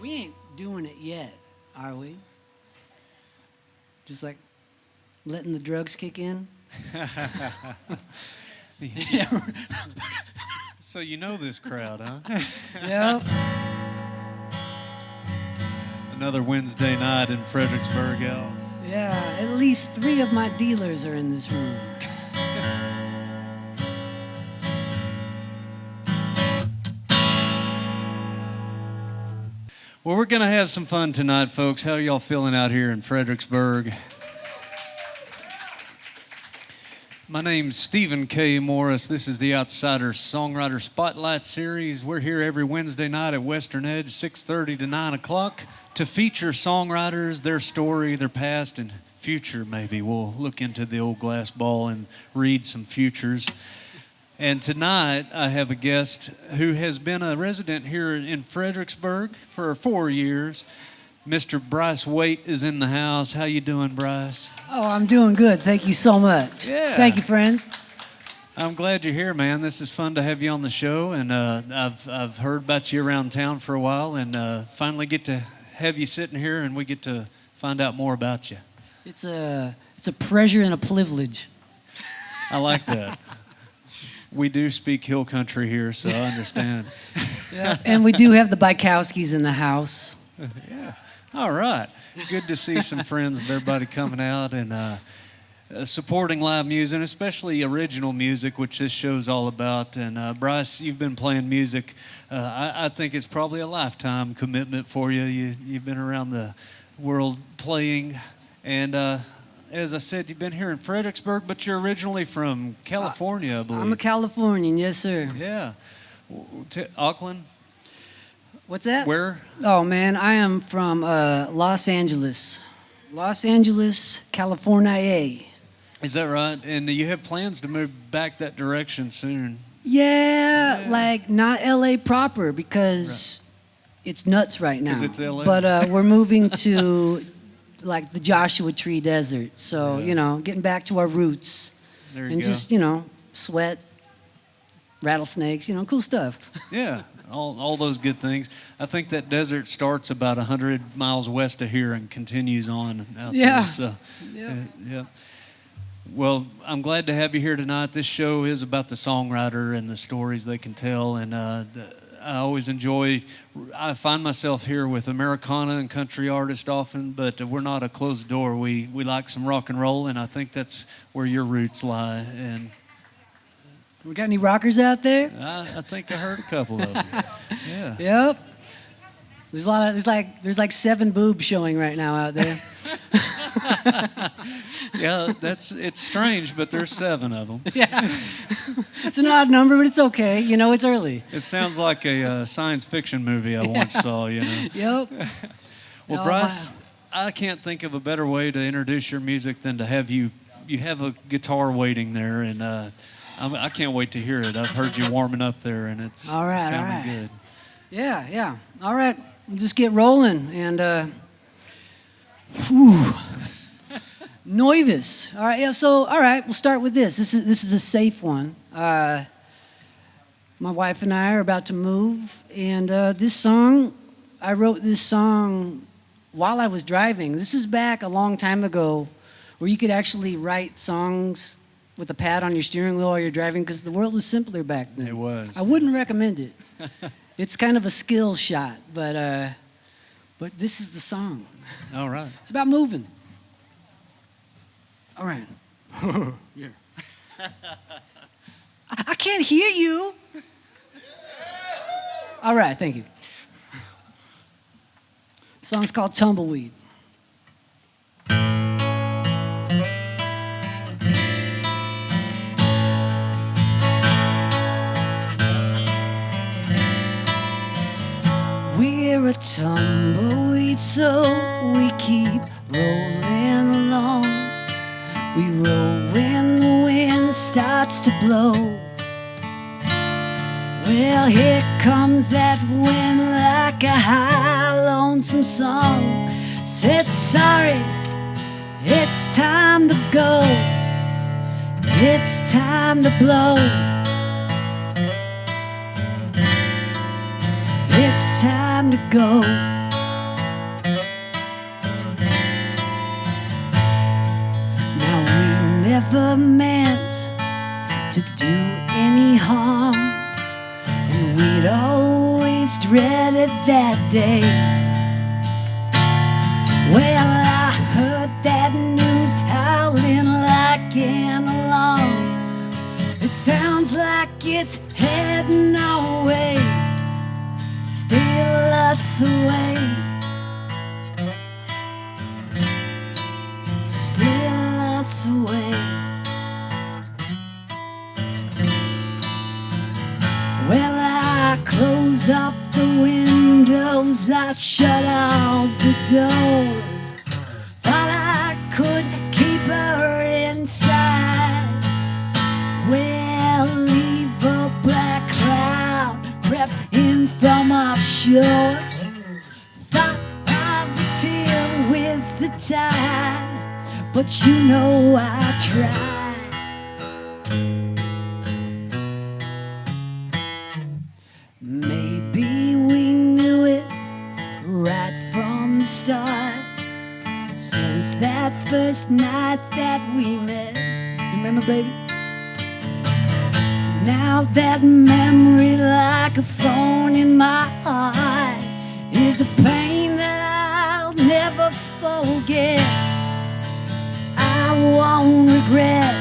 We ain't doing it yet, are we? Just like letting the drugs kick in? Yeah. So you know this crowd, huh? Yep. Another Wednesday night in Fredericksburg, Al. Yeah, at least 3 of my dealers are in this room. Well, we're going to have some fun tonight, folks. How are y'all feeling out here in Fredericksburg? My name's Stephen K. Morris. This is the Outsiders Songwriter Spotlight Series. We're here every Wednesday night at Western Edge, 6:30 to 9 o'clock, to feature songwriters, their story, their past, and future, maybe. We'll look into the old glass ball and read some futures. And tonight, I have a guest who has been a resident here in Fredericksburg for 4 years. Mr. Bryce Wayt is in the house. How you doing, Bryce? Oh, I'm doing good. Thank you so much. Yeah. Thank you, friends. I'm glad you're here, man. This is fun to have you on the show, and I've heard about you around town for a while, and finally get to have you sitting here, and we get to find out more about you. It's a pleasure and a privilege. I like that. We do speak hill country here, so I understand. Yeah, and we do have the Bykowskis in the house. Yeah. All right. Good to see some friends of everybody coming out and supporting live music, especially original music, which this show's all about. And Bryce, you've been playing music. I think it's probably a lifetime commitment for you. You've been around the world playing, and as I said, you've been here in Fredericksburg, but you're originally from California, I believe. I'm a Californian, yes, sir. Yeah. Auckland? What's that? Where? Oh, man, I am from Los Angeles. Los Angeles, California. Is that right? And you have plans to move back that direction soon. Yeah, like not L.A. proper because it's nuts right now. 'Cause it's LA? But we're moving to like the Joshua Tree Desert. So, getting back to our roots. There you and go. just, sweat, rattlesnakes, cool stuff. Yeah, all those good things. I think that desert starts about 100 miles west of here and continues on out there. So, yeah. Well, I'm glad to have you here tonight. This show is about the songwriter and the stories they can tell. And I always I find myself here with Americana and country artists often, but we're not a closed door. We like some rock and roll, and I think that's where your roots lie. And We got any rockers out there? I think I heard a couple of them. Yeah. Yep. There's a lot of there's like 7 boobs showing right now out there. Yeah, it's strange, but there's 7 of them. Yeah. It's an odd number, but it's okay. It's early. It sounds like a science fiction movie I once saw, Yep. Well, Oh, Bryce, wow. I can't think of a better way to introduce your music than to have you have a guitar waiting there, and I can't wait to hear it. I've heard you warming up there, and it's sounding good. Yeah. All right. We'll just get rolling. And, Nervous. All right. Yeah. So, all right. We'll start with this. This is a safe one. My wife and I are about to move, and I wrote this song while I was driving. This is back a long time ago, where you could actually write songs with a pad on your steering wheel while you're driving, because the world was simpler back then. It was. I wouldn't recommend it. It's kind of a skill shot, but this is the song. All right. It's about moving. All right. Yeah. I can't hear you. All right, thank you. The song's called Tumbleweed. We're a tumbleweed, so we keep rolling along. We roll when the wind starts to blow. Well, here comes that wind like a high, lonesome song. Said sorry, it's time to go. It's time to blow. It's time to go. never meant to do any harm, and we'd always dreaded that day. Well, I heard that news howling like an alarm. It sounds like it's heading our way, steal us away, steal us away. Well, I close up the windows, I shut all the doors. Thought I could keep her inside. Well, leave a black cloud crept in from offshore. Thought I would deal with the tide, but you know I tried. Maybe we knew it right from the start, since that first night that we met. Remember, baby? Now that memory, like a thorn in my heart, is a pain that I'll never forget. I won't regret,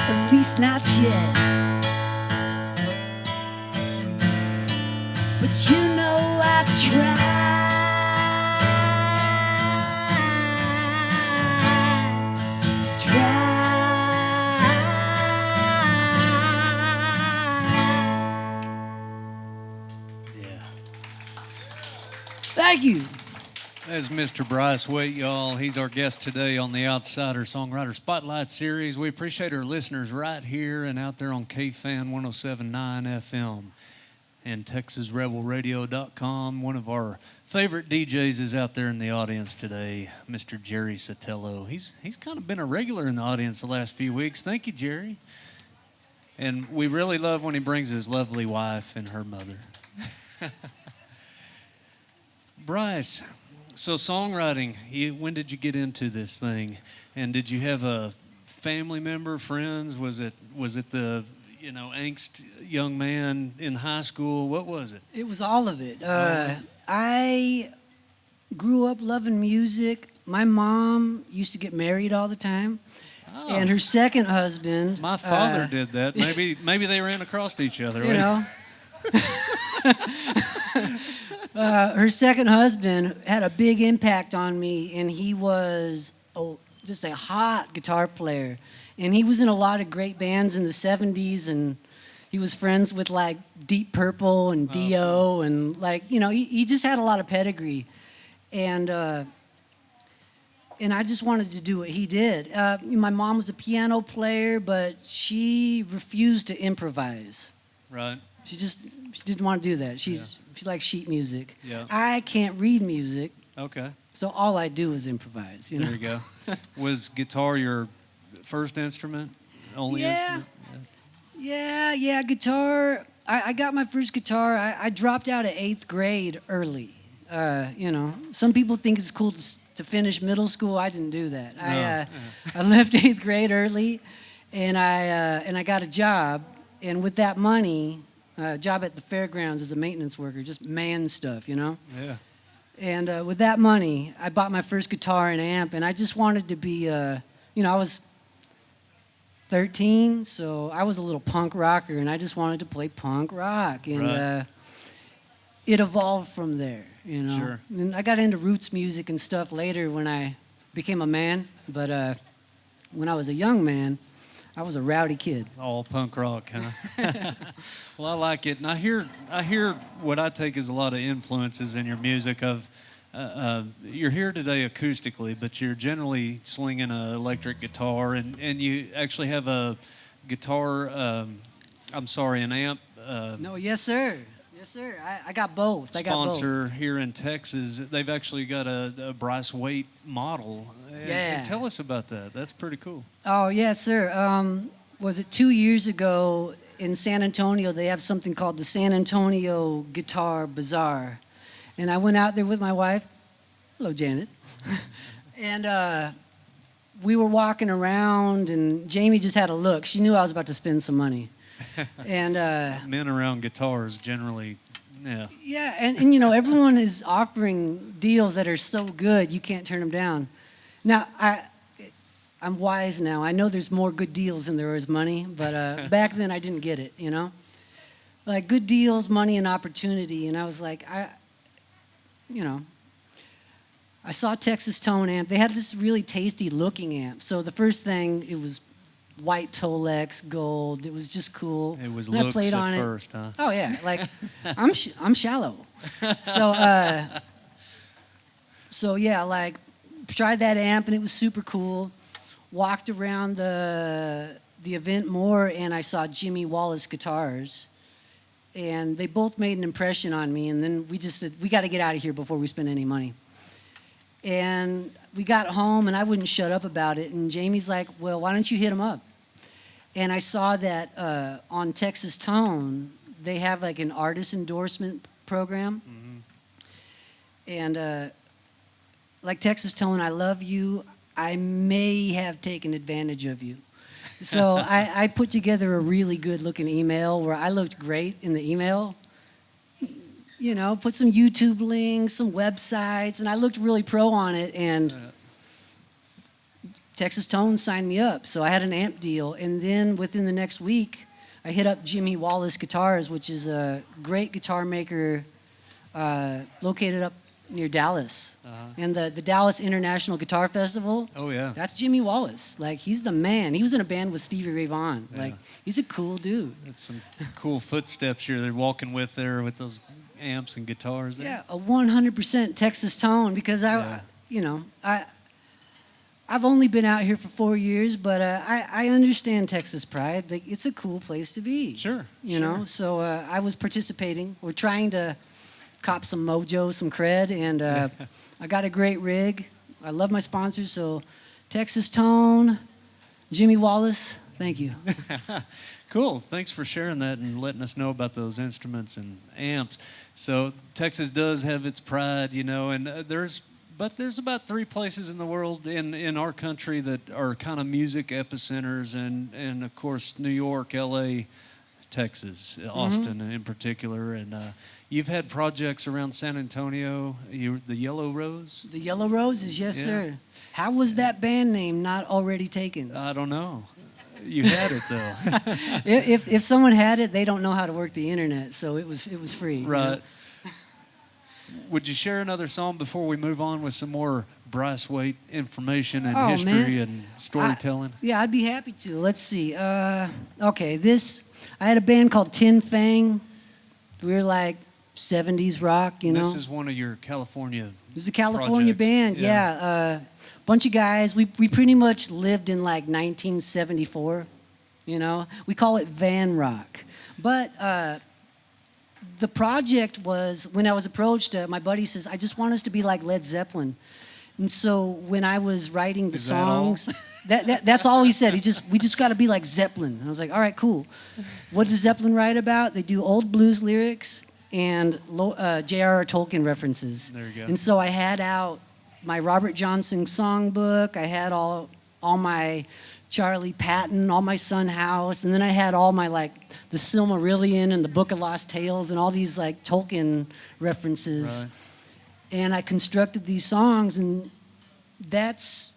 at least not yet. But you know I tried. Thank you. That's Mr. Bryce Wayt, y'all. He's our guest today on the Outsider Songwriter Spotlight Series. We appreciate our listeners right here and out there on KFan 107.9 FM and TexasRebelRadio.com. One of our favorite DJs is out there in the audience today, Mr. Jerry Sotelo. He's kind of been a regular in the audience the last few weeks. Thank you, Jerry. And we really love when he brings his lovely wife and her mother. Bryce, so songwriting, when did you get into this thing? And did you have a family member, friends? Was it the, angst young man in high school? What was it? It was all of it. I grew up loving music. My mom used to get married all the time. Oh. And her second husband... My father did that. Maybe they ran across each other. You know. Her second husband had a big impact on me, and he was just a hot guitar player. And he was in a lot of great bands in the 70s, and he was friends with, like, Deep Purple and Dio, and, like, he just had a lot of pedigree. And I just wanted to do what he did. My mom was a piano player, but she refused to improvise. Right. She didn't want to do that. She likes sheet music. Yeah. I can't read music. Okay. So all I do is improvise. There you go. Was guitar your first instrument? Only instrument? Yeah, guitar. I got my first guitar. I dropped out of 8th grade early. Some people think it's cool to finish middle school. I didn't do that. No. I left 8th grade early, and I got a job. And with that money, job at the fairgrounds as a maintenance worker, just man stuff, Yeah. And with that money, I bought my first guitar and amp, and I just wanted to be, I was 13, so I was a little punk rocker, and I just wanted to play punk rock. And right. It evolved from there, Sure. And I got into roots music and stuff later when I became a man, but when I was a young man, I was a rowdy kid. All punk rock, huh? Well, I like it, and I hear what I take as a lot of influences in your music. You're here today acoustically, but you're generally slinging an electric guitar, and you actually have a guitar. An amp. No, yes, sir. Yes, sir. I got both. Sponsor here in Texas. They've actually got a Bryce Wayt model. Yeah. And tell us about that. That's pretty cool. Oh, yes, sir. Was it 2 years ago in San Antonio? They have something called the San Antonio Guitar Bazaar. And I went out there with my wife. Hello, Janet. And we were walking around, and Jamie just had a look. She knew I was about to spend some money. And Men around guitars generally, yeah. yeah, and you know, everyone is offering deals that are so good you can't turn them down. Now, I'm wise now. I know there's more good deals than there is money, but back then I didn't get it, you know? Like good deals, money, and opportunity. And I was like, you know, I saw Texas Tone amp. They had this really tasty looking amp. So the first thing, it was white Tolex, gold. It was just cool. It was and looks I played on at it. first, huh? Oh yeah, like I'm shallow. So yeah, like tried that amp and it was super cool. Walked around the event more and I saw Jimmy Wallace guitars. And they both made an impression on me, and then we just said, we got to get out of here before we spend any money. And we got home, and I wouldn't shut up about it. And Jamie's like, well, why don't you hit him up? And I saw that on Texas Tone, they have like an artist endorsement program. Mm-hmm. And like Texas Tone, I love you. I may have taken advantage of you. So I put together a really good looking email where I looked great in the email. You know, put some YouTube links, some websites, and I looked really pro on it. And Texas Tone signed me up. So I had an amp deal. And then within the next week, I hit up Jimmy Wallace Guitars, which is a great guitar maker located up near Dallas. Uh-huh. And the Dallas International Guitar Festival. Oh, yeah. That's Jimmy Wallace. Like, he's the man. He was in a band with Stevie Ray Vaughan. Yeah. Like, he's a cool dude. That's some cool footsteps you're walking with there with those amps and guitars there. Yeah, a 100% Texas Tone because I've only been out here for 4 years, but I understand Texas pride. Like, it's a cool place to be. Sure. You know, so I was participating. We're trying to cop some mojo, some cred, and I got a great rig. I love my sponsors, so Texas Tone, Jimmy Wallace, thank you. Cool. Thanks for sharing that and letting us know about those instruments and amps. So Texas does have its pride, you know, and there's about 3 places in the world in our country that are kind of music epicenters, and of course New York, L.A., Texas, Austin in particular, and you've had projects around San Antonio. The Yellow Rose. The Yellow Roses, yes, sir. How was that band name not already taken? I don't know. You had it though. if someone had it, they don't know how to work the internet, so it was free. Right. You know? Would you share another song before we move on with some more Bryce Wayt information and history and storytelling? I'd be happy to. Let's see. Okay, I had a band called Tin Fang. We were like 70s rock, you know. This is one of your California It was a California projects. band, yeah. Bunch of guys. We pretty much lived in like 1974, you know. We call it van rock. But the project was, when I was approached, my buddy says, I just want us to be like Led Zeppelin. And so when I was writing the songs, that's all he said. We just got to be like Zeppelin. And I was like, all right, cool. What does Zeppelin write about? They do old blues lyrics and J.R.R. Tolkien references. There you go. And so I had out my Robert Johnson songbook. I had all my Charlie Patton, all my Son House, and then I had all my like the Silmarillion and the Book of Lost Tales and all these like Tolkien references. Right. And I constructed these songs, and that's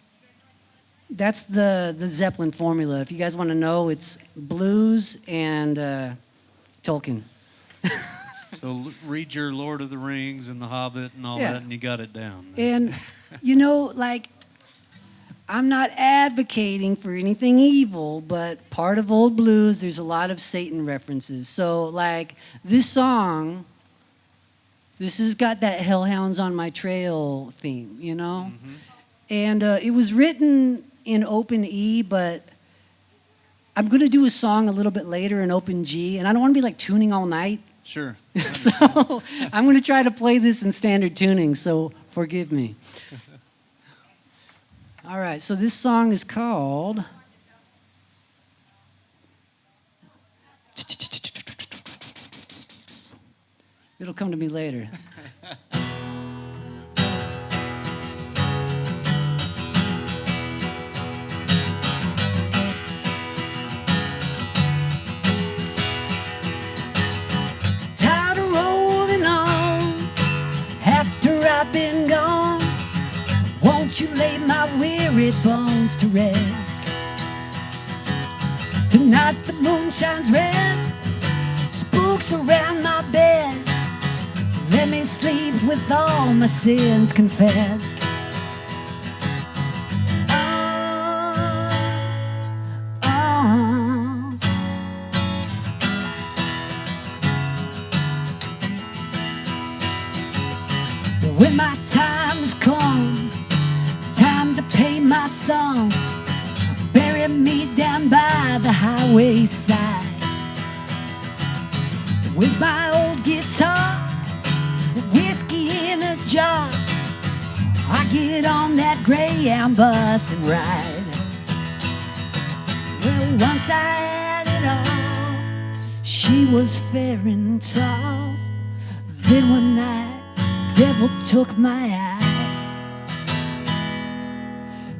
the Zeppelin formula. If you guys want to know, it's blues and Tolkien. So read your Lord of the Rings and The Hobbit and all that, and you got it down. And, you know, like, I'm not advocating for anything evil, but part of old blues, there's a lot of Satan references. So, like, this song, this has got that Hellhounds on My Trail theme, you know? Mm-hmm. And it was written in open E, but I'm going to do a song a little bit later in open G, and I don't want to be, like, tuning all night. Sure. So I'm going to try to play this in standard tuning, so forgive me. All right, so this song is called... It'll come to me later. Won't you lay my weary bones to rest? Tonight the moon shines red, spooks around my bed. Let me sleep with all my sins confessed. When my time has come, time to pay my song, bury me down by the highway side with my old guitar, whiskey in a jar. I get on that Greyhound bus and ride. Well, once I had it all, she was fair and tall. Then one night, devil took my eye,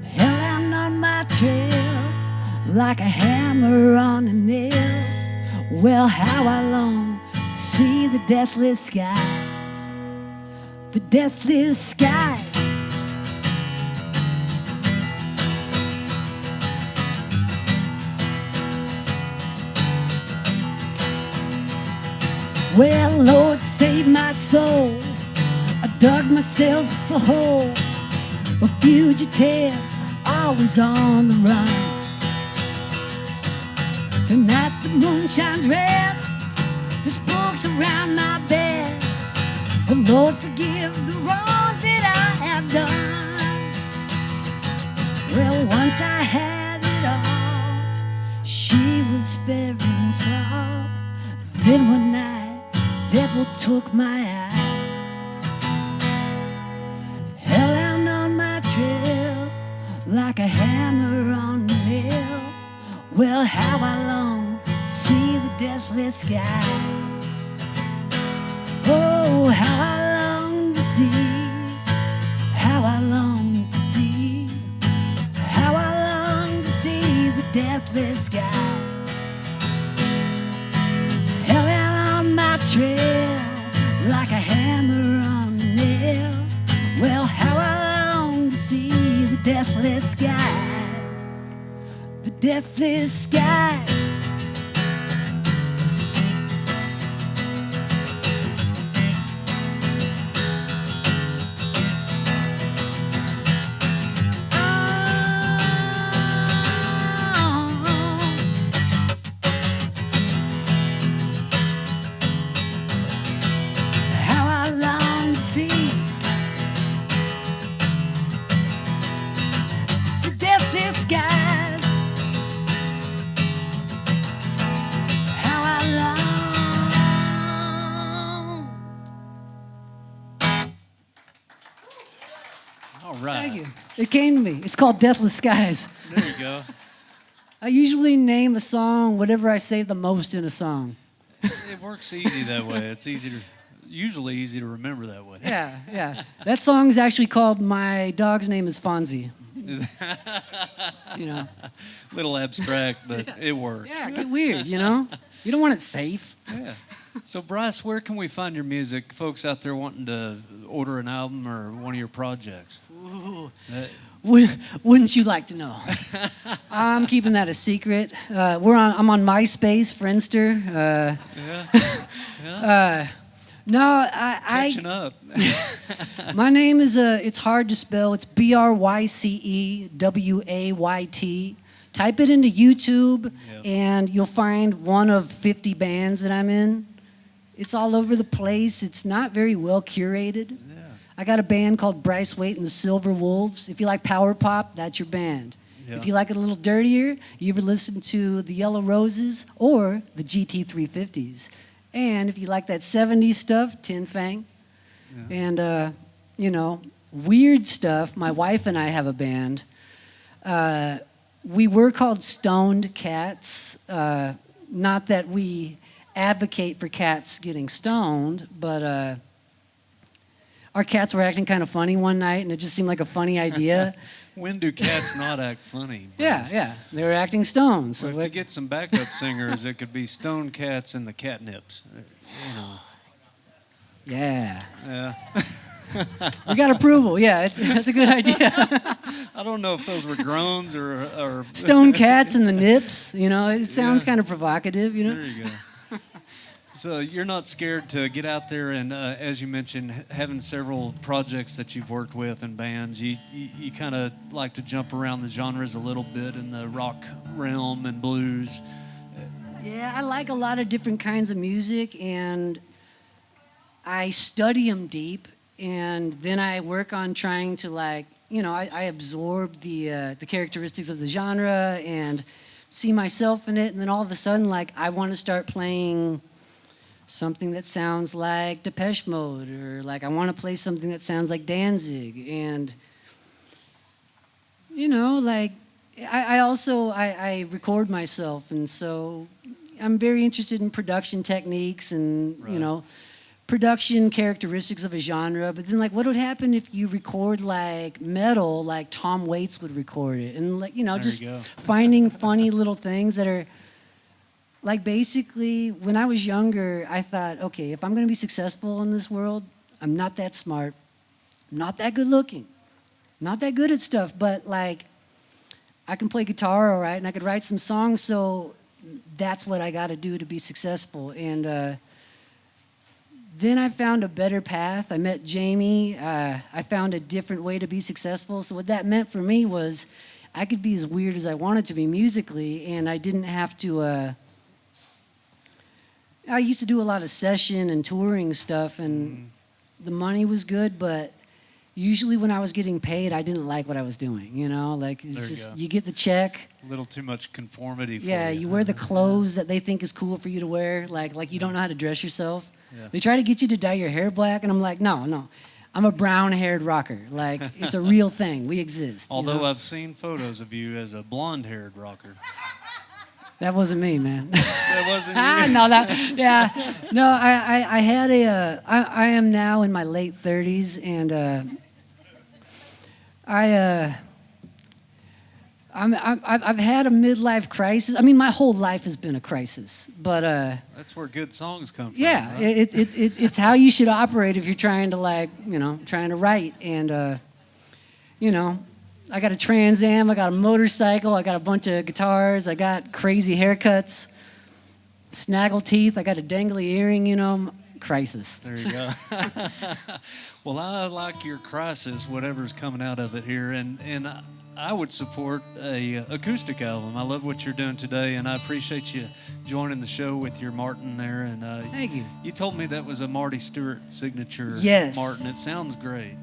held out on my trail like a hammer on a nail. Well, how I long to see the deathless sky, the deathless sky. Well, Lord, save my soul, I dug myself a hole, a fugitive, always on the run. Tonight the moon shines red, the spooks around my bed. Oh Lord, forgive the wrongs that I have done. Well, once I had it all, she was fair and tall. Then one night, devil took my eye, held out on my trail like a hammer on a nail. Well, how I long to see the deathless sky. Oh, how I long to see, how I long to see, how I long to see the deathless sky. Held out on my trail like a hammer on a nail. Well, how I long to see the deathless sky, the deathless sky. Thank you. It came to me. It's called Deathless Skies. There you go. I usually name a song whatever I say the most in a song. It works easy that way. It's usually easy to remember that way. Yeah. That song is actually called My Dog's Name is Fonzie. You know. Little abstract, but it works. Yeah, get weird, you know? You don't want it safe. Yeah. So, Bryce, where can we find your music? Folks out there wanting to order an album or one of your projects. Ooh. Wouldn't you like to know? I'm keeping that a secret. I'm on MySpace, Friendster. No, Catching up. My name is it's hard to spell. It's BryceWayt. Type it into YouTube, and you'll find one of 50 bands that I'm in. It's all over the place. It's not very well curated. Yeah. I got a band called Bryce Wayt and the Silver Wolves. If you like power pop, that's your band. Yeah. If you like it a little dirtier, you ever listen to the Yellow Roses or the GT350s. And if you like that 70s stuff, Tin Fang. Yeah. And, weird stuff, my wife and I have a band. We were called Stoned Cats. Not that we advocate for cats getting stoned, but our cats were acting kind of funny one night, and it just seemed like a funny idea. When do cats not act funny? Yeah. They were acting stoned. So well, if you get some backup singers, it could be Stone Cats and the Catnips. Yeah. We got approval. Yeah, that's a good idea. I don't know if those were groans or Stone cats and the nips. It sounds kind of provocative. There you go. So you're not scared to get out there and, as you mentioned, having several projects that you've worked with and bands. You kind of like to jump around the genres a little bit in the rock realm and blues. Yeah, I like a lot of different kinds of music, and I study them deep, and then I work on trying to I absorb the characteristics of the genre and see myself in it, and then all of a sudden, I want to start playing something that sounds like Depeche Mode, or I want to play something that sounds like Danzig, and I record myself, and so I'm very interested in production techniques and Right. Production characteristics of a genre. But then what would happen if you record metal like Tom Waits would record it, and There just you go. finding funny little things that are basically, when I was younger, I thought, okay, if I'm going to be successful in this world, I'm not that smart, not that good looking, not that good at stuff, but I can play guitar all right, and I could write some songs, so that's what I got to do to be successful. And then I found a better path. I met Jamie. I found a different way to be successful. So what that meant for me was I could be as weird as I wanted to be musically, and I didn't have to... I used to do a lot of session and touring stuff, and the money was good, but usually when I was getting paid, I didn't like what I was doing, It's There you just, go. you get the check. A little too much conformity for Yeah, you. you wear the clothes that they think is cool for you to wear, like you don't know how to dress yourself. Yeah. They try to get you to dye your hair black, and I'm like, no. I'm a brown-haired rocker. It's a real thing. We exist. Although I've seen photos of you as a blonde-haired rocker. That wasn't me, man. That wasn't you. No, I had I am now in my late 30s, and I've had a midlife crisis. I mean, my whole life has been a crisis, but That's where good songs come from. yeah, Right? it's how you should operate if you're trying to trying to write. And I got a Trans Am, I got a motorcycle, I got a bunch of guitars, I got crazy haircuts, snaggle teeth, I got a dangly earring, crisis. There you go. Well, I like your crisis, whatever's coming out of it here, and I would support a acoustic album. I love what you're doing today, and I appreciate you joining the show with your Martin there. And Thank you. You told me that was a Marty Stewart signature. Yes. Martin. It sounds great.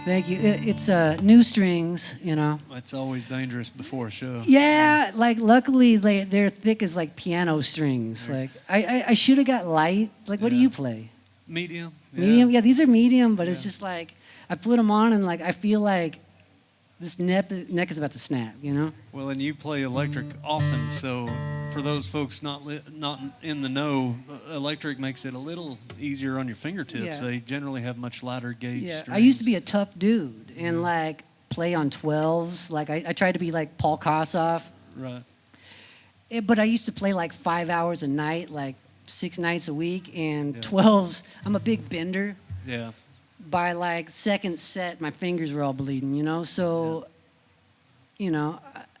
Thank you. It's new strings, It's always dangerous before a show. Yeah, luckily they're thick as piano strings. I should have got light. What do Yeah. you play? Medium. Medium? Yeah, these are medium, but it's Yeah. just I put them on, and I feel like this neck is about to snap, Well, and you play electric often, so for those folks not in the know, electric makes it a little easier on your fingertips. Yeah. They generally have much lighter gauge Yeah, strings. I used to be a tough dude and play on 12s. I tried to be like Paul Kossoff. Right. But I used to play 5 hours a night, 6 nights a week, and Yeah. 12s. I'm a big bender. Yeah. By second set, my fingers were all bleeding, So,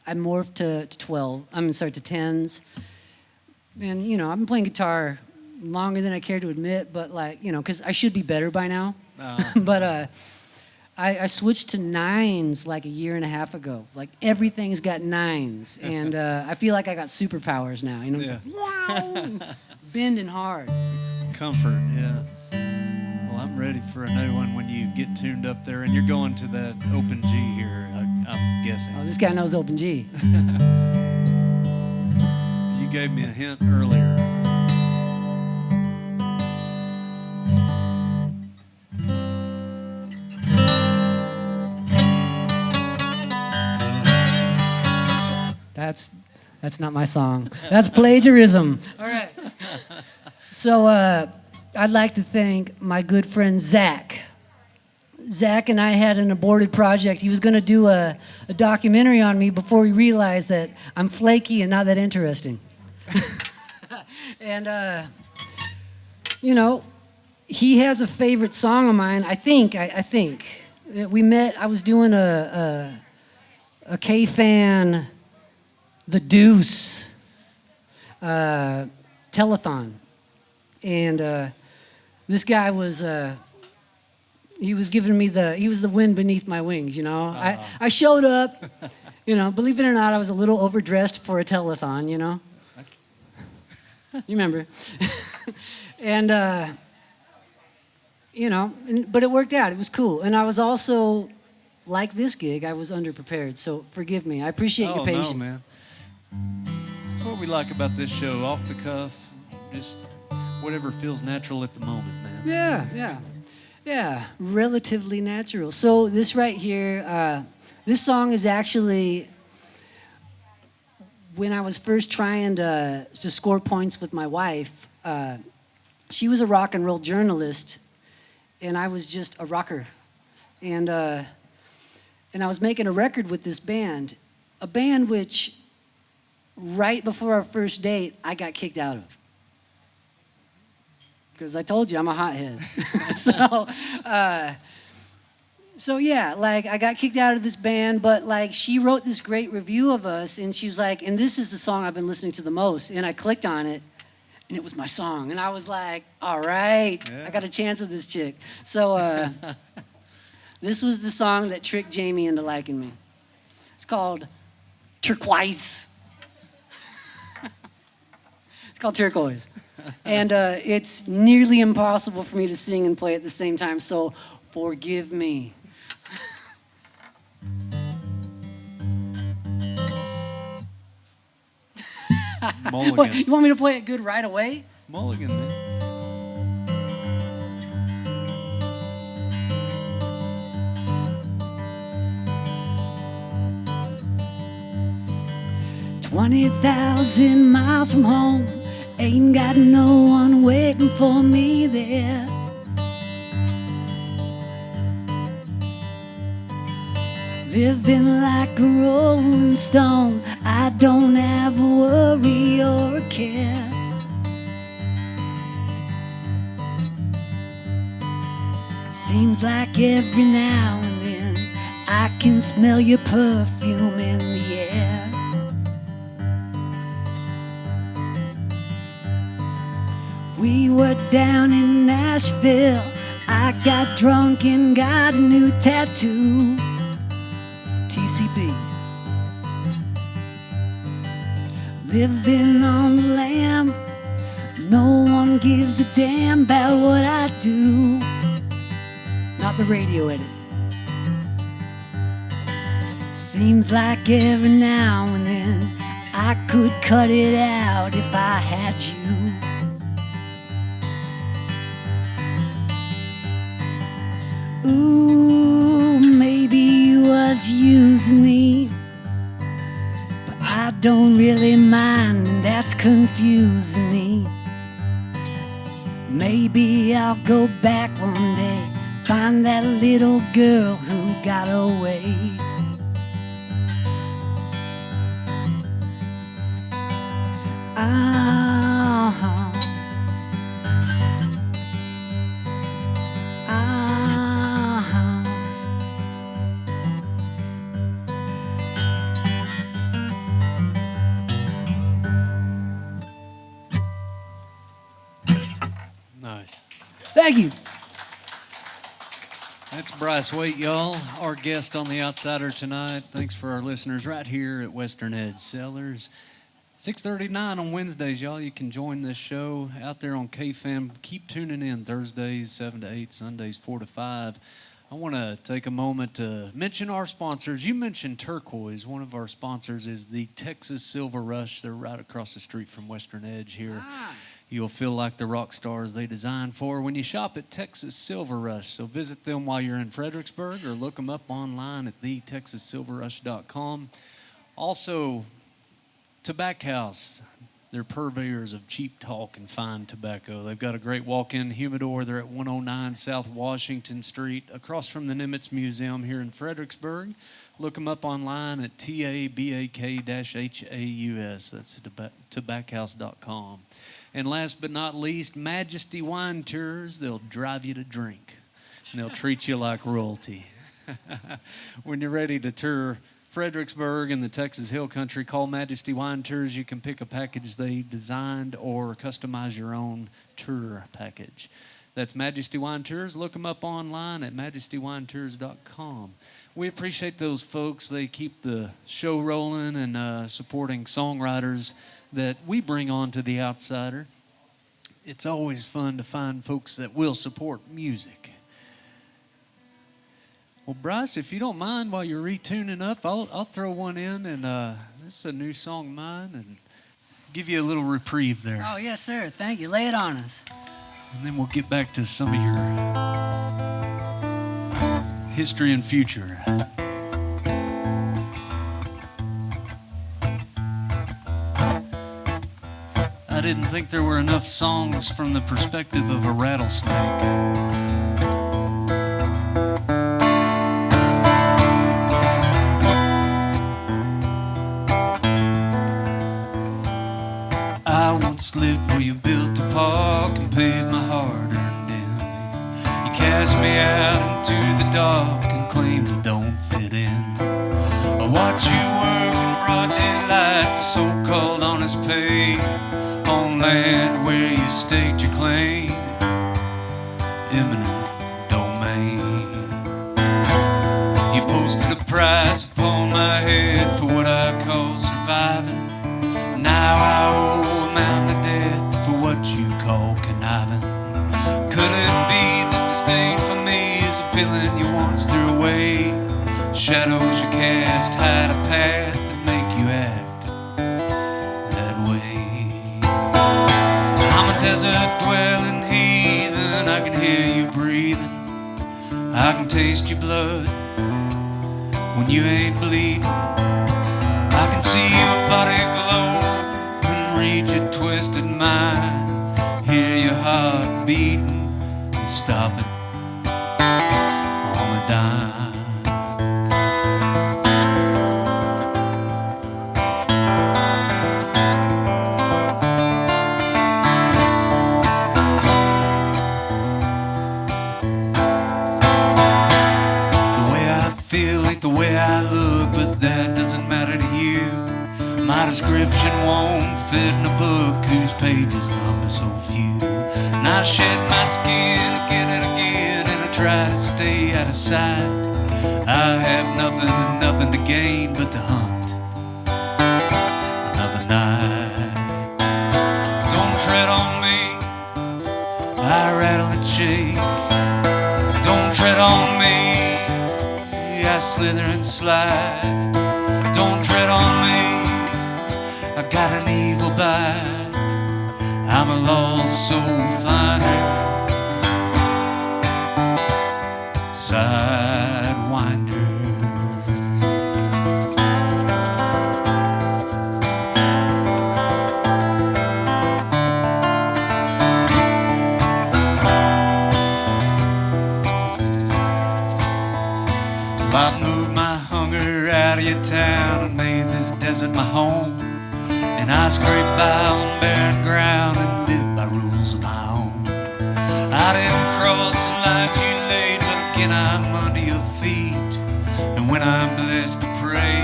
I morphed to to 10s. And, I've been playing guitar longer than I care to admit, but because I should be better by now. But I switched to 9s a year and a half ago. Everything's got 9s, and I feel like I got superpowers now. It's Yeah. wow, bending hard. Comfort, yeah. Well, I'm ready for a new one when you get tuned up there, and you're going to that open G here, I'm guessing. Oh, this guy knows open G. You gave me a hint earlier. That's not my song. That's plagiarism. All right. So I'd like to thank my good friend Zach. Zach and I had an aborted project. He was going to do a documentary on me before he realized that I'm flaky and not that interesting. And, he has a favorite song of mine. I think we met. I was doing a K-Fan, The Deuce telethon, and this guy was. He was giving me he was the wind beneath my wings, you know. I showed up, you know, believe it or not, I was a little overdressed for a telethon, you know. You remember. And, you know, but it worked out. It was cool. And I was also, like this gig, I was underprepared. So forgive me. I appreciate your patience. No, man. That's what we like about this show. Off the cuff, just whatever feels natural at the moment, man. Yeah, relatively natural. So this right here, this song is actually when I was first trying to score points with my wife. She was a rock and roll journalist, and I was just a rocker. And I was making a record with this band, a band which right before our first date, I got kicked out of. Because I told you I'm a hothead. So yeah, like I got kicked out of this band, but like she wrote this great review of us, and she's like, and this is the song I've been listening to the most. And I clicked on it, and it was my song. And I was like, all right, I got a chance with this chick. So this was the song that tricked Jamie into liking me. It's called Turquoise. It's called Turquoise. And it's nearly impossible for me to sing and play at the same time, so forgive me. Mulligan. What, you want me to play it good right away? Mulligan, man. "20,000 miles from home, ain't got no one waiting for me there. Living like a rolling stone, I don't have a worry or a care. Seems like every now and then I can smell your perfume in the air. We were down in Nashville, I got drunk and got a new tattoo. TCB. Living on the lam, no one gives a damn about what I do. Not the radio edit. Seems like every now and then I could cut it out if I had you. Ooh, maybe you was using me, but I don't really mind, and that's confusing me. Maybe I'll go back one day, find that little girl who got away. Nice. Thank you. That's Bryce Wayt, y'all, our guest on The Outsider tonight. Thanks for our listeners right here at Western Edge Cellars. 6:39 on Wednesdays, y'all. You can join this show out there on KFAM. Keep tuning in Thursdays, 7 to 8, Sundays, 4 to 5. I want to take a moment to mention our sponsors. You mentioned Turquoise. One of our sponsors is the Texas Silver Rush. They're right across the street from Western Edge here. You'll feel like the rock stars they designed for when you shop at Texas Silver Rush. So visit them while you're in Fredericksburg or look them up online at thetexassilverrush.com. Also, Tobacco House. They're purveyors of cheap talk and fine tobacco. They've got a great walk-in humidor. They're at 109 South Washington Street, across from the Nimitz Museum here in Fredericksburg. Look them up online at TABAK-HAUS. That's tobaccohouse.com. And last but not least, Majesty Wine Tours. They'll drive you to drink, and they'll treat you like royalty. When you're ready to tour Fredericksburg and the Texas Hill Country, call Majesty Wine Tours. You can pick a package they designed or customize your own tour package. That's Majesty Wine Tours. Look them up online at majestywinetours.com. We appreciate those folks. They keep the show rolling and supporting songwriters that we bring on to The Outsider. It's always fun to find folks that will support music. Well, Bryce, if you don't mind, while you're retuning up, I'll throw one in, and this is a new song of mine, and give you a little reprieve there. Oh, yes, sir. Thank you. Lay it on us. And then we'll get back to some of your history and future. I didn't think there were enough songs from the perspective of a rattlesnake. Lived where you built a park and paved my hard-earned in. You cast me out into the dark and claimed I don't fit in. I watch you work in broad daylight for so-called honest pay on land where you staked your claim, eminent domain. You posted a price upon my head for what I call surviving. Now I owe a mountain of debt for what you call conniving. Could it be this disdain for me is a feeling you once threw away? Shadows you cast hide a path that make you act that way. I'm a desert dwelling heathen. I can hear you breathing. I can taste your blood when you ain't bleeding. I can see your body glow and read your twisted mind. Hear your heart beating and stop it on a dime. The way I feel ain't the way I look, but that doesn't matter to you. My description won't fit in a book whose pages number so few. And I shed my skin again and again, and I try to stay out of sight. I have nothing and nothing to gain but to hunt another night. Don't tread on me, I rattle and shake. Don't tread on me, I slither and slide. Don't tread on me, I got an evil bite. I'm a lost soul finder, sidewinder. I've moved my hunger out of your town and made this desert my home. And I scrape by on barren ground and live by rules of my own. I didn't cross the line you laid, but again I'm under your feet. And when I'm blessed to pray,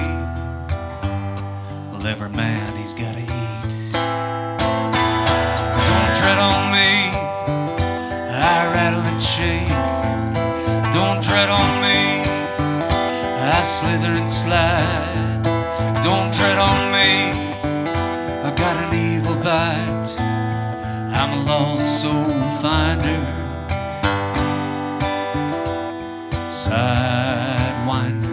well, every man he's gotta eat. Don't tread on me, I rattle and shake. Don't tread on me, I slither and slide. Don't tread on me, I got an evil bite. I'm a lost soul finder, sidewinder.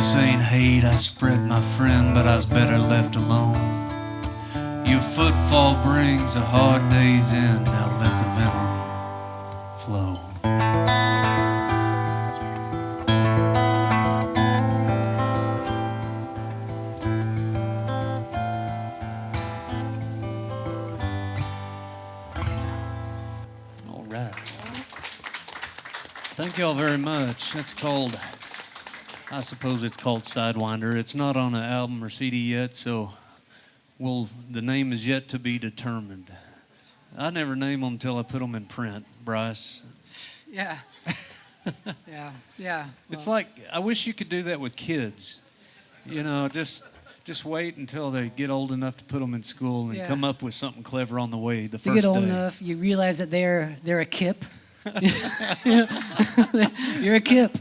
This ain't hate I spread, my friend, but I was better left alone. You're footfall brings a hard day's end. Now let the venom flow. All right. Thank y'all very much. That's called, I suppose it's called Sidewinder. It's not on an album or CD yet, so the name is yet to be determined. I never name them until I put them in print, Bryce. Yeah. Yeah. It's like, I wish you could do that with kids. You know, just wait until they get old enough to put them in school and come up with something clever on the way the first day. They get old enough, you realize that they're a kip. You're a kip.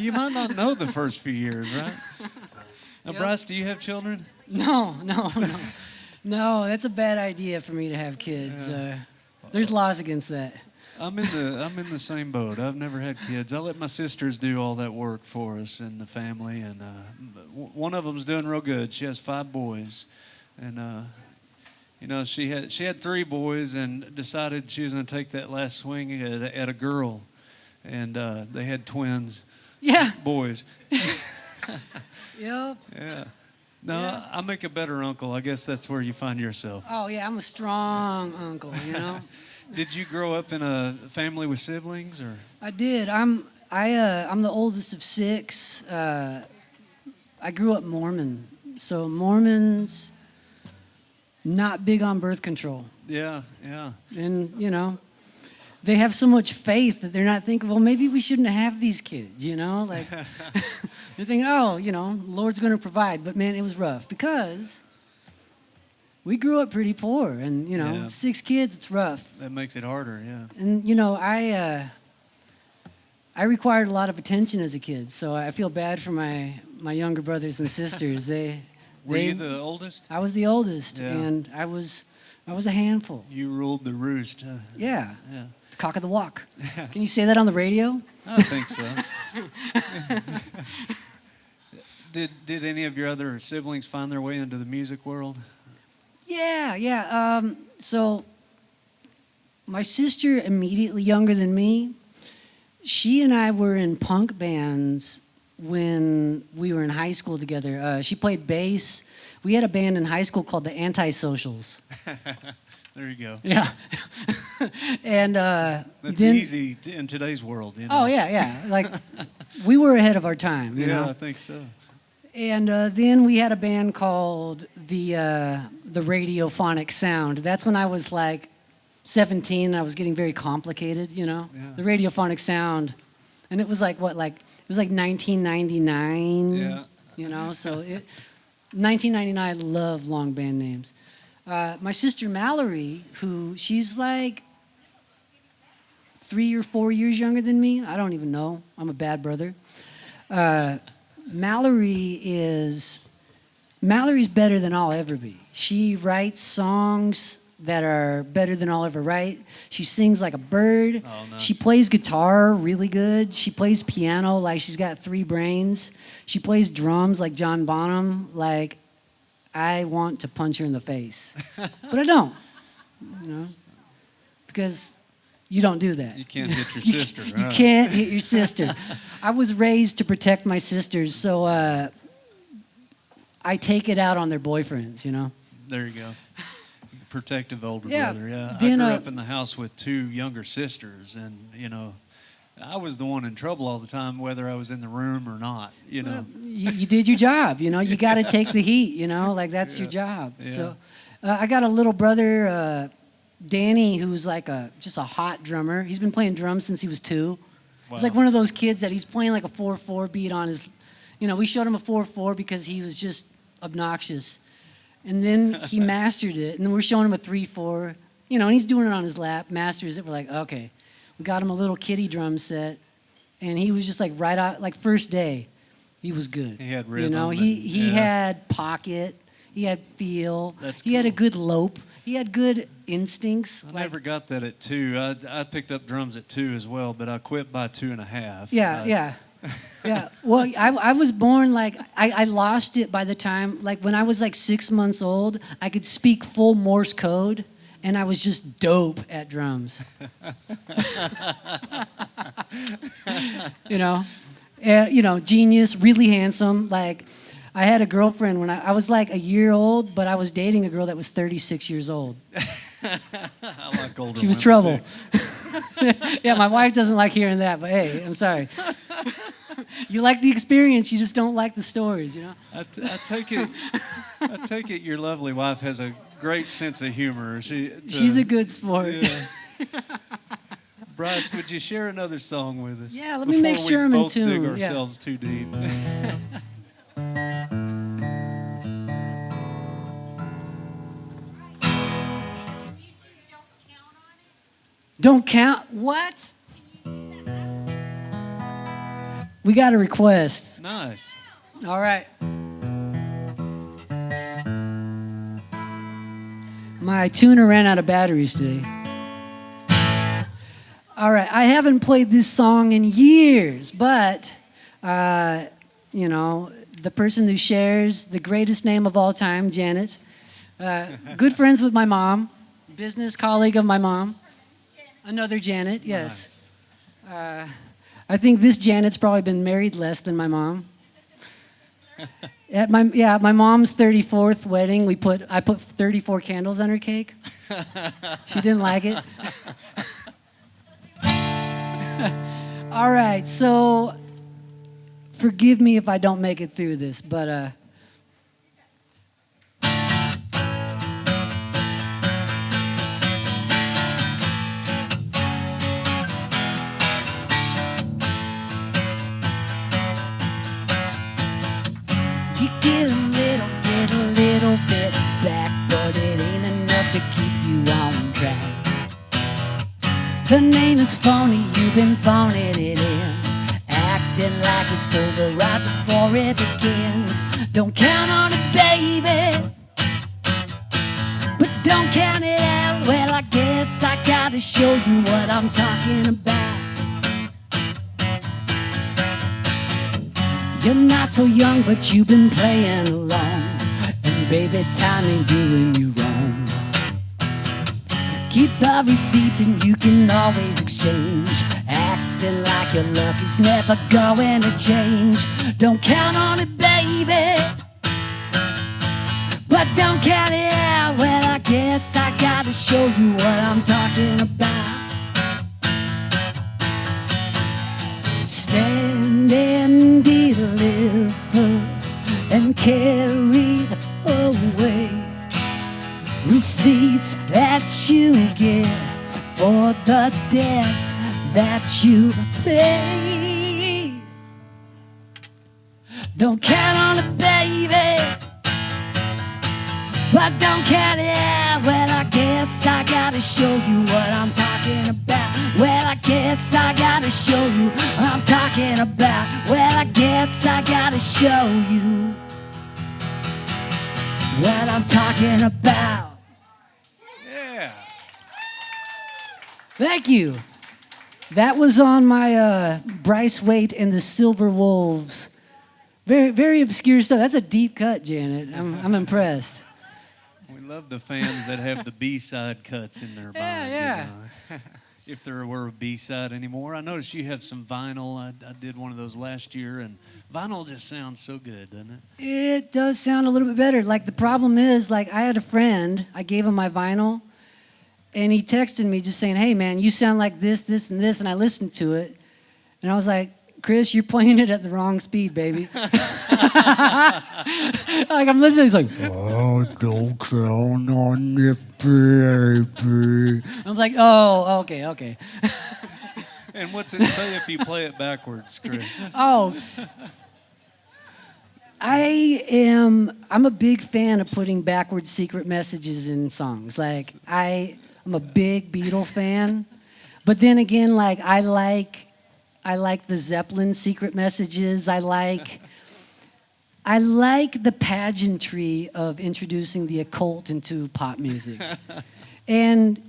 You might not know the first few years, right? Now, Yep. Bryce, do you have children? No, that's a bad idea for me to have kids. There's laws against that. I'm in the same boat. I've never had kids. I let my sisters do all that work for us and the family, and one of them's doing real good. She has 5 boys, and you know, she had 3 boys and decided she was going to take that last swing at a girl, and they had twins. Yeah. Boys. Yep. Yeah. No, Yeah. I make a better uncle. I guess that's where you find yourself. Oh yeah, I'm a strong uncle. You know. Did you grow up in a family with siblings, or? I did. I'm the oldest of 6. I grew up Mormon, so Mormons not big on birth control. Yeah. And, you know, they have so much faith that they're not thinking, well, maybe we shouldn't have these kids, you know? Like, they're thinking, oh, you know, Lord's going to provide. But, man, it was rough because we grew up pretty poor. And, you know, 6 kids, it's rough. That makes it harder, yeah. And, you know, I required a lot of attention as a kid. So I feel bad for my younger brothers and sisters. Were you the oldest? I was the oldest, Yeah. and I was a handful. You ruled the roost. Yeah. Yeah. The cock of the walk. Can you say that on the radio? I think so. Did any of your other siblings find their way into the music world? Yeah. So my sister, immediately younger than me, she and I were in punk bands when we were in high school together. She played bass. We had a band in high school called the Antisocials. There you go. Yeah. And That's then, easy in today's world. You know? Oh, yeah. Like, we were ahead of our time, you know? I think so. And then we had a band called the Radiophonic Sound. That's when I was like 17. I was getting very complicated, you know? Yeah. The Radiophonic Sound. And it was like, it was like 1999. Yeah. You know, so 1999, I love long band names. My sister Mallory, she's like 3 or 4 years younger than me. I don't even know. I'm a bad brother. Mallory's better than I'll ever be. She writes songs that are better than I'll ever write. She sings like a bird. Oh, nice. She plays guitar really good. She plays piano like she's got 3 brains. She plays drums like John Bonham. Like, I want to punch her in the face. But I don't, you know, because you don't do that. You can't hit your sister, right? You can't hit your sister. I was raised to protect my sisters, so I take it out on their boyfriends, you know. There you go. Protective older Yeah. brother, yeah. Then, I grew up in the house with 2 younger sisters, and, you know, I was the one in trouble all the time, whether I was in the room or not, you know. Well, you did your job, you know. You got to take the heat, you know. Like, that's your job. Yeah. So I got a little brother, Danny, who's like just a hot drummer. He's been playing drums since he was 2. Wow. He's like one of those kids that he's playing like a 4/4 beat on his, you know, we showed him a 4/4 because he was just obnoxious. And then he mastered it, and then we're showing him a 3/4, you know, and he's doing it on his lap, masters it. We're like, okay. We got him a little kiddie drum set, and he was just like right out, like first day, he was good. He had You rhythm. know, he had pocket, he had feel, That's he had a cool. good lope, he had good instincts. I never got that at 2. I picked up drums at 2 as well, but I quit by 2.5. Yeah. Yeah, well, I was born like, I lost it by the time, like when I was like 6 months old, I could speak full Morse code, and I was just dope at drums. you know, genius, really handsome. Like, I had a girlfriend when I was like a year old, but I was dating a girl that was 36 years old. I like older She was women, trouble. too. Yeah, my wife doesn't like hearing that, but hey, I'm sorry. You like the experience, you just don't like the stories, you know? I take it your lovely wife has a great sense of humor. She's a good sport. Yeah. Bryce, would you share another song with us? Yeah, let me make sure I'm in tune. Before we both dig ourselves too deep. Don't count? What? We got a request. Nice. All right. My tuner ran out of batteries today. All right, I haven't played this song in years, but, the person who shares the greatest name of all time, Janet, good friends with my mom, business colleague of my mom, another Janet, yes. Nice. I think this Janet's probably been married less than my mom. At my mom's 34th wedding, I put 34 candles on her cake. She didn't like it. All right, so forgive me if I don't make it through this, but you get a little bit back, but it ain't enough to keep you on track. The name is phony, you've been phoning it in, acting like it's over right before it begins. Don't count on it, baby, but don't count it out. Well, I guess I gotta show you what I'm talking about. You're not so young, but you've been playing along, and baby, time ain't doing you wrong. Keep the receipts and you can always exchange, acting like your luck is never going to change. Don't count on it, baby, but don't count it out. Well, I guess I gotta show you what I'm talking about. Stand and deliver and carry away receipts that you get for the debts that you pay. Don't count on it, baby, but don't count it out. Well, I guess I gotta show you what I'm talking about. Well, I guess I gotta show you what I'm talking about. Well, I guess I gotta show you what I'm talking about. Yeah. Thank you. That was on my Bryce Wayt and the Silver Wolves. Very, very obscure stuff. That's a deep cut, Janet. I'm impressed. We love the fans that have the B-side cuts in their mind. Yeah. If there were a B-side anymore. I noticed you have some vinyl. I did one of those last year, and vinyl just sounds so good, doesn't it? It does sound a little bit better. Like, the problem is, like, I had a friend, I gave him my vinyl, and he texted me just saying, hey, man, you sound like this, this, and this, and I listened to it, and I was like, Chris, you're playing it at the wrong speed, baby. Like, I'm listening, he's like, oh, don't count on it, baby. I'm like, oh, okay. And what's it say if you play it backwards, Chris? Oh, I'm a big fan of putting backwards secret messages in songs. Like, I'm a big Beatle fan, but then again, like, I like the Zeppelin secret messages. I like the pageantry of introducing the occult into pop music. And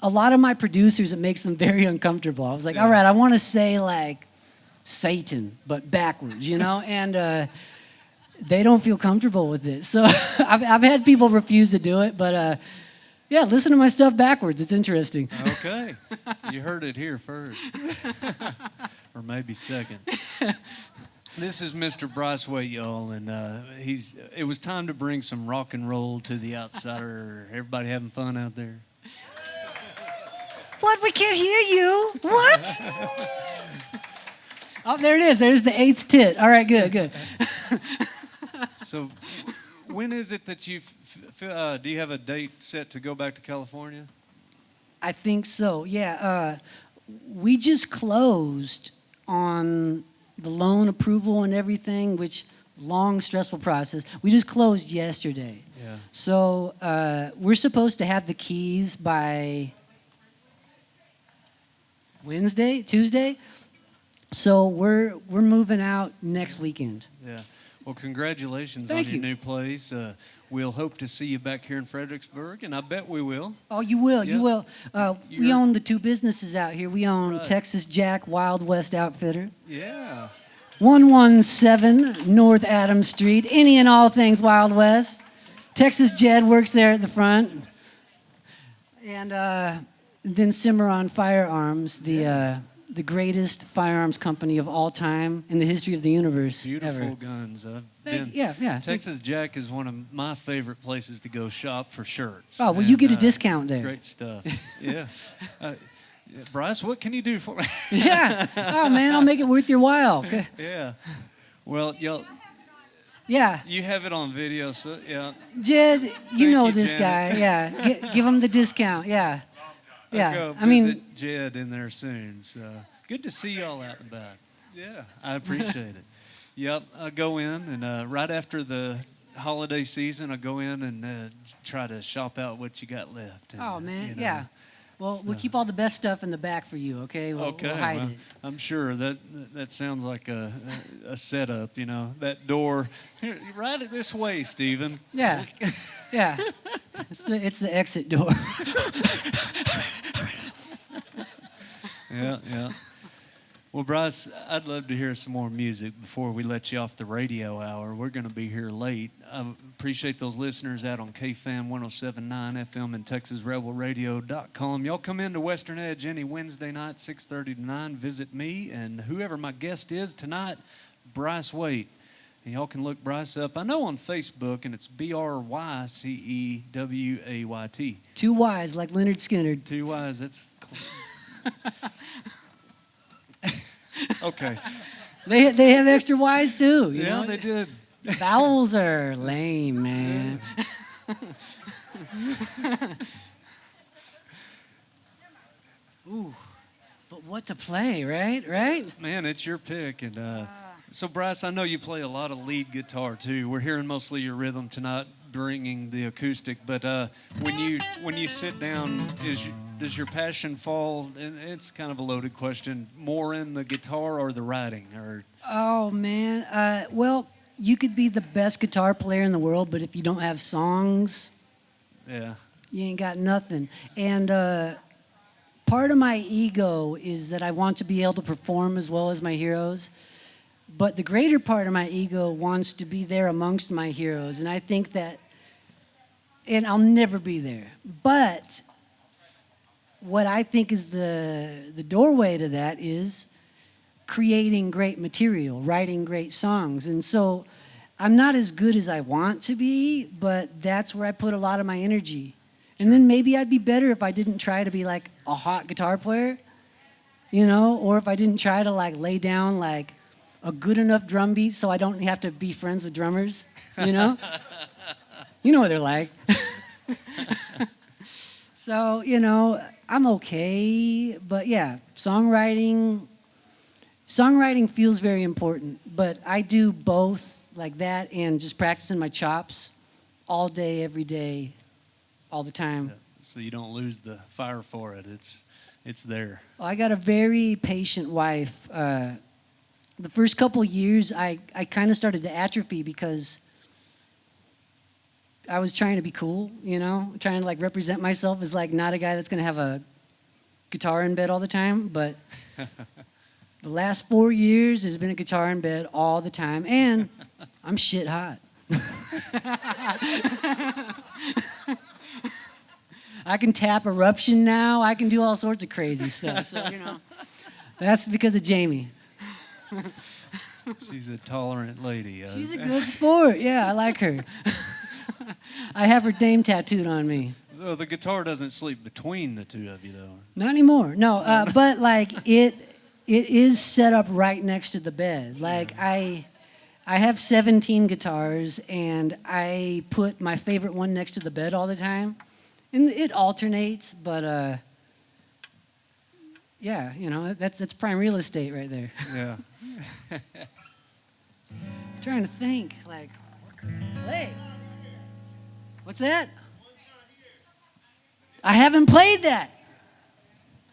a lot of my producers, it makes them very uncomfortable. I was like, all right, I want to say, like, Satan, but backwards, and they don't feel comfortable with it. So I've had people refuse to do it, but yeah, listen to my stuff backwards. It's interesting. Okay. You heard it here first. Or maybe second. This is Mr. Bryce Wayt, y'all, and it was time to bring some rock and roll to the outsider. Everybody having fun out there? What? We can't hear you. What? Oh, there it is. There's the 8th tit. All right, good. So, when is it that do you have a date set to go back to California? I think so, yeah. We just closed on the loan approval and everything, which long, stressful process. We just closed yesterday. Yeah. So we're supposed to have the keys by Tuesday. So we're moving out next weekend. Yeah. Well, congratulations Thank on your new place. We'll hope to see you back here in Fredericksburg, and I bet we will. Oh, you will, Yep. you will. We own the 2 businesses out here. We own Right. Texas Jack Wild West Outfitter, Yeah. 117 North Adams Street, any and all things Wild West. Texas Jed works there at the front. And then Cimarron Firearms, the greatest firearms company of all time in the history of the universe. Beautiful ever. guns. Yeah. Texas Jack is one of my favorite places to go shop for shirts. Oh, well, you And, get a discount there. Great stuff. Yeah. Bryce, what can you do for me? Yeah. Oh, man, I'll make it worth your while. Yeah. Well, y'all, Yeah. you have it on video, so yeah. Jed, you know you, this Janet. guy. Yeah. Give him the discount. Yeah. I'll Yeah. go I mean, visit Jed in there soon. So good to see y'all out and about. Yeah, I appreciate it. Yep, I go in and right after the holiday season, I go in and try to shop out what you got left. And, oh, man. you know, Yeah. Well, we'll keep all the best stuff in the back for you, okay? We'll hide well, it. I'm sure that sounds like a setup. You know, that door. Here, right it this way, Stephen. Yeah. Yeah. It's the exit door. Yeah. Well, Bryce, I'd love to hear some more music before we let you off the radio hour. We're going to be here late. I appreciate those listeners out on KFAN 107.9 FM and TexasRebelRadio.com. Y'all come into Western Edge any Wednesday night, 6:30 to 9. Visit me and whoever my guest is tonight, Bryce Wayt. And y'all can look Bryce up. I know on Facebook, and it's BRYCEWAYT. 2 Y's like Leonard Skinner. 2 Y's, that's okay. They have extra Y's too. You Yeah, know? they did. Vowels are lame, man. Ooh, but what to play, right? Man, it's your pick. And so, Bryce, I know you play a lot of lead guitar too. We're hearing mostly your rhythm tonight, bringing the acoustic. But when you sit down, does your passion fall? And it's kind of a loaded question. More in the guitar or the writing, or? Oh man, well, you could be the best guitar player in the world, but if you don't have songs, Yeah. you ain't got nothing. And part of my ego is that I want to be able to perform as well as my heroes. But the greater part of my ego wants to be there amongst my heroes. And I think that, and I'll never be there. But what I think is the doorway to that is creating great material, writing great songs. And so I'm not as good as I want to be, but that's where I put a lot of my energy. And then maybe I'd be better if I didn't try to be like a hot guitar player, or if I didn't try to like lay down like a good enough drum beat so I don't have to be friends with drummers, You know what they're like. So, I'm okay, but yeah, songwriting feels very important, but I do both like that and just practicing my chops all day, every day, all the time. So you don't lose the fire for it. It's there. Well, I got a very patient wife. The first couple years, I kind of started to atrophy because I was trying to be cool, trying to like represent myself as like not a guy that's going to have a guitar in bed all the time. But the The last 4 years, there's been a guitar in bed all the time, and I'm shit hot. I can tap Eruption now. I can do all sorts of crazy stuff. So, that's because of Jamie. She's a tolerant lady. She's a good sport. Yeah, I like her. I have her name tattooed on me. Well, the guitar doesn't sleep between the two of you, though. Not anymore. No, but like it is set up right next to the bed. Like I have 17 guitars, and I put my favorite one next to the bed all the time, and it alternates. But yeah, that's prime real estate right there. Yeah. Trying to think, like, play. What's that? I haven't played that.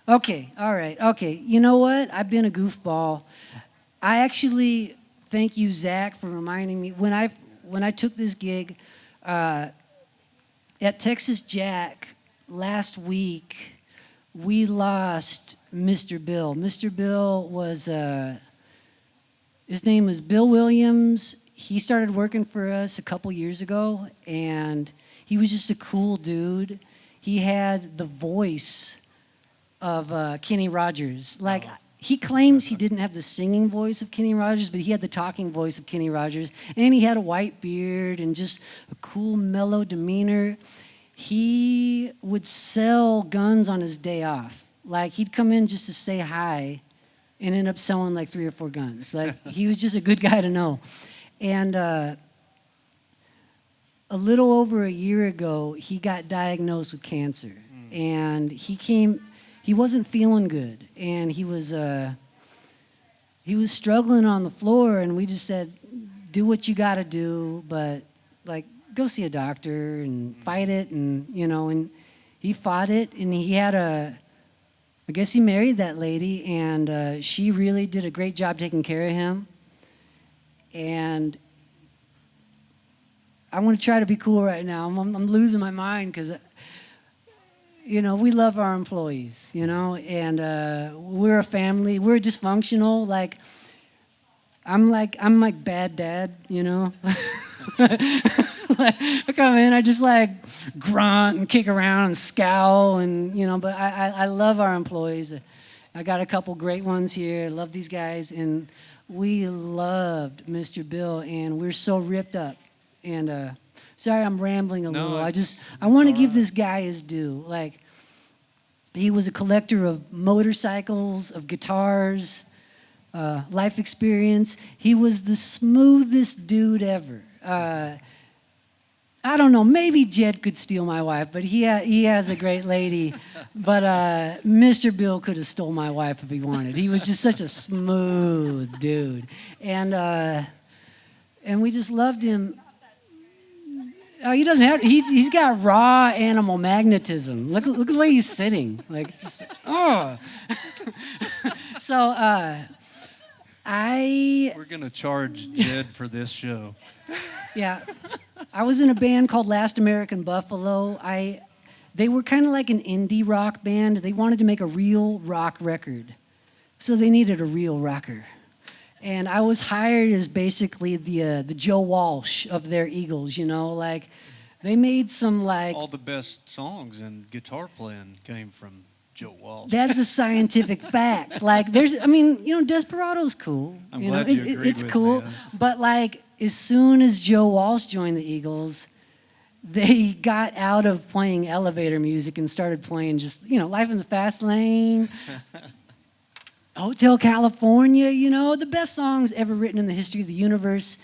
Okay, all right, okay. You know what? I've been a goofball. I actually thank you, Zach, for reminding me. When I took this gig at Texas Jack last week, we lost Mr. Bill. Mr. Bill was, his name was Bill Williams. He started working for us a couple years ago, and he was just a cool dude. He had the voice of Kenny Rogers. Like, he claims he didn't have the singing voice of Kenny Rogers, but he had the talking voice of Kenny Rogers. And he had a white beard and just a cool, mellow demeanor. He would sell guns on his day off. Like, he'd come in just to say hi and end up selling like 3 or 4 guns. Like, he was just a good guy to know. And a little over a year ago, he got diagnosed with cancer. And he wasn't feeling good. And he was struggling on the floor, and we just said, do what you got to do, but like, go see a doctor and fight it. And, and he fought it, and I guess he married that lady, and she really did a great job taking care of him. And I want to try to be cool right now. I'm losing my mind because, we love our employees, and we're a family. We're dysfunctional. Like, I'm like bad dad, I come in, I just like grunt and kick around and scowl, and but I love our employees. I got a couple great ones here. I love these guys, and we loved Mr. Bill, and we're so ripped up. And sorry, I'm rambling a little. I want to give this guy his due. Like, he was a collector of motorcycles, of guitars, life experience. He was the smoothest dude ever. I don't know, maybe Jed could steal my wife, but he has a great lady. But Mr. Bill could have stole my wife if he wanted. He was just such a smooth dude. And we just loved him. Oh, he doesn't have. He's got raw animal magnetism. Look at the way he's sitting. Like, just oh. So we're gonna charge Jed for this show. Yeah, I was in a band called Last American Buffalo. They were kind of like an indie rock band. They wanted to make a real rock record, so they needed a real rocker. And I was hired as basically the Joe Walsh of their Eagles, like they made some like... All the best songs and guitar playing came from Joe Walsh. That's a scientific fact. Like Desperado's cool. I'm glad you agreed it's with cool. me. But like as soon as Joe Walsh joined the Eagles, they got out of playing elevator music and started playing just, Life in the Fast Lane, Hotel California, the best songs ever written in the history of the universe.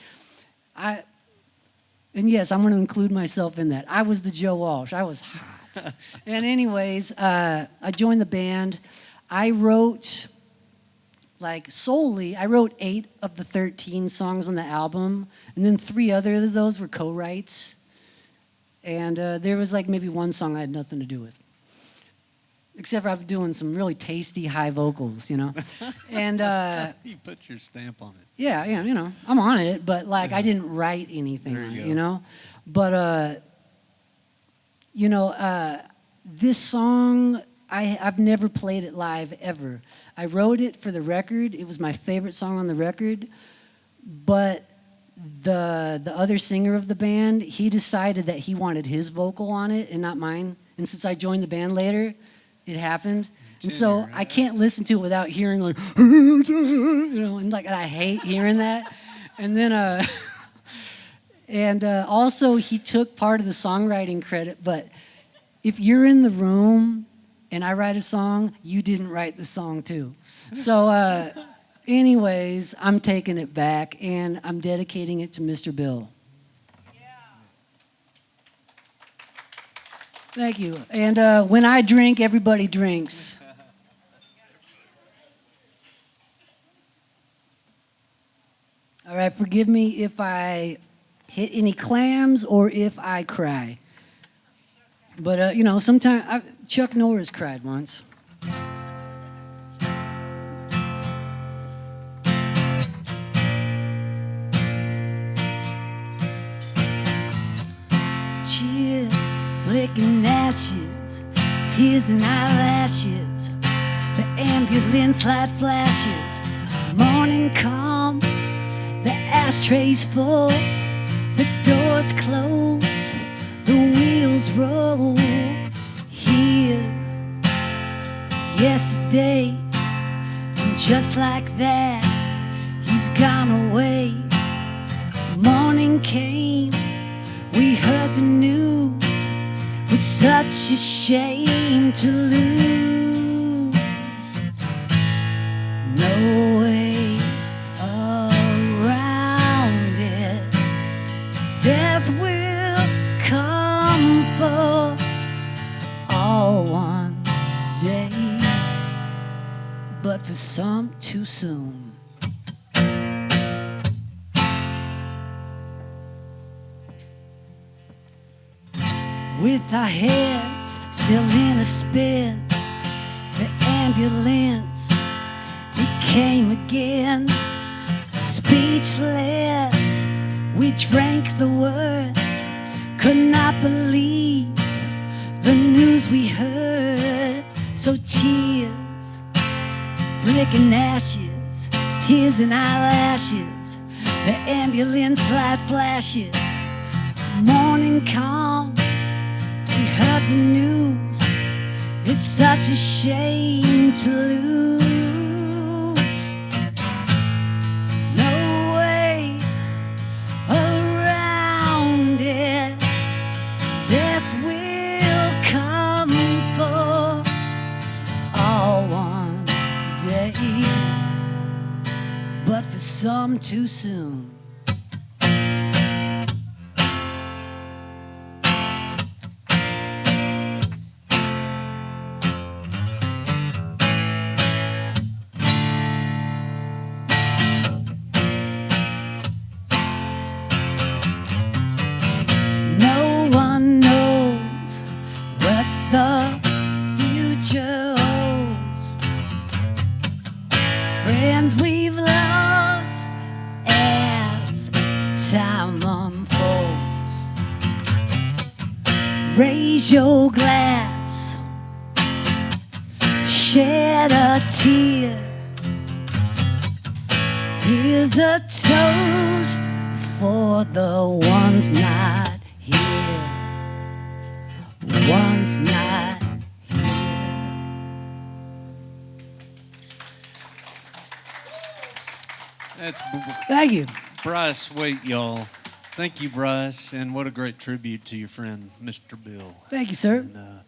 And yes, I'm going to include myself in that. I was the Joe Walsh. I was hot. And anyways, I joined the band. I wrote, I wrote 8 of the 13 songs on the album, and then 3 other of those were co-writes. And there was maybe 1 song I had nothing to do with. Except for I'm doing some really tasty high vocals, And you put your stamp on it. Yeah, I'm on it, but I didn't write anything on it, But this song, I've never played it live ever. I wrote it for the record. It was my favorite song on the record. But the other singer of the band, he decided that he wanted his vocal on it and not mine. And since I joined the band later, it happened. And so I can't listen to it without hearing like, and like I hate hearing that. And then, also he took part of the songwriting credit. But if you're in the room and I write a song, you didn't write the song too. So, anyways, I'm taking it back and I'm dedicating it to Mr. Bill. Thank you. And when I drink, everybody drinks. All right, forgive me if I hit any clams or if I cry. But, sometimes Chuck Norris cried once. Cheers, flicking ashes, tears and eyelashes. The ambulance light flashes, morning calm. The ashtrays full, the doors close, the wheels roll. Here, yesterday, and just like that, he's gone away. Morning came, we heard the news. Was such a shame to lose. No way around it. Death will come for all one day, but for some too soon. With our heads still in a spin, the ambulance, it came again. Speechless, we drank the words, could not believe the news we heard. So tears, flicking ashes, tears and eyelashes, the ambulance light flashes, morning calm. We heard the news, it's such a shame to lose. No way around it. Death will come for all one day, but for some too soon. Friends we've lost as time unfolds. Raise your glass, shed a tear. Here's a toast for the ones not here. Ones not. Thank you. Bryce Wayt, y'all. Thank you, Bryce, and what a great tribute to your friend, Mr. Bill. Thank you, sir. And,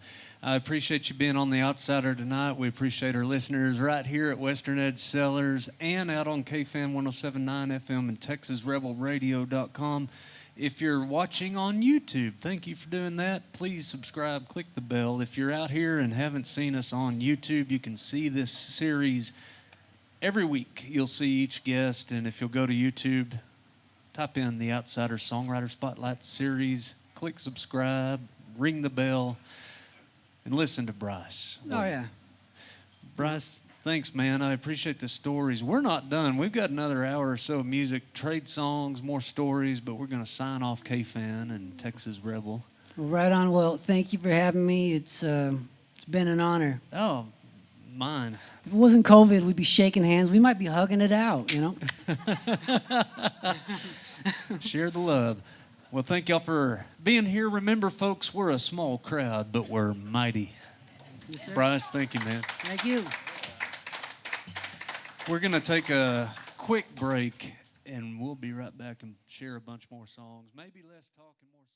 I appreciate you being on The Outsider tonight. We appreciate our listeners right here at Western Edge Cellars and out on KFAN 107.9 FM and TexasRebelRadio.com. If you're watching on YouTube, thank you for doing that. Please subscribe, click the bell. If you're out here and haven't seen us on YouTube, you can see this series every week. You'll see each guest, and if you'll go to YouTube, type in the Outsider Songwriter Spotlight Series, click subscribe, ring the bell, and listen to Bryce. Oh, yeah. Bryce, thanks, man. I appreciate the stories. We're not done. We've got another hour or so of music, trade songs, more stories, but we're going to sign off KFAN and Texas Rebel. Well, right on. Well, thank you for having me. It's It's been an honor. Oh, mine. If it wasn't COVID, we'd be shaking hands. We might be hugging it out, you know? Share the love. Well, thank y'all for being here. Remember, folks, we're a small crowd, but we're mighty. Yes, sir. Bryce, thank you, man. Thank you. We're going to take a quick break, and we'll be right back and share a bunch more songs. Maybe less talk and more songs.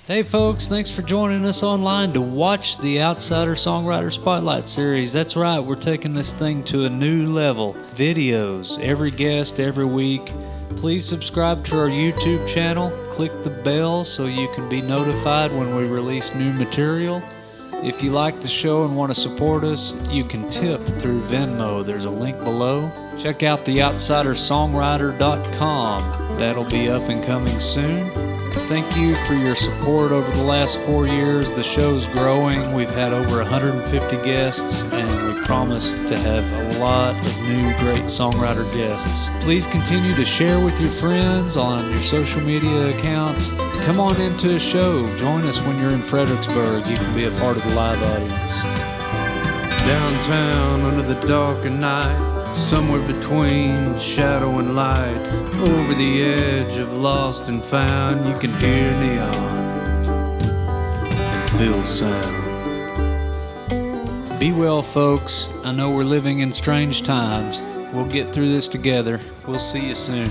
Hey, folks, thanks for joining us online to watch the Outsider Songwriter Spotlight Series. That's right, we're taking this thing to a new level. Videos, every guest, every week. Please subscribe to our YouTube channel. Click the bell so you can be notified when we release new material. If you like the show and want to support us, you can tip through Venmo. There's a link below. Check out theoutsidersongwriter.com. That'll be up and coming soon. Thank you for your support over the last 4 years. The show's growing. We've had over 150 guests, and we promise to have a lot of new great songwriter guests. Please continue to share with your friends on your social media accounts. Come on into a show. Join us when you're in Fredericksburg. You can be a part of the live audience. Downtown under the dark of night, somewhere between shadow and light, over the edge of lost and found, you can hear neon, feel sound. Be well, folks. I know we're living in strange times. We'll get through this together. We'll see you soon.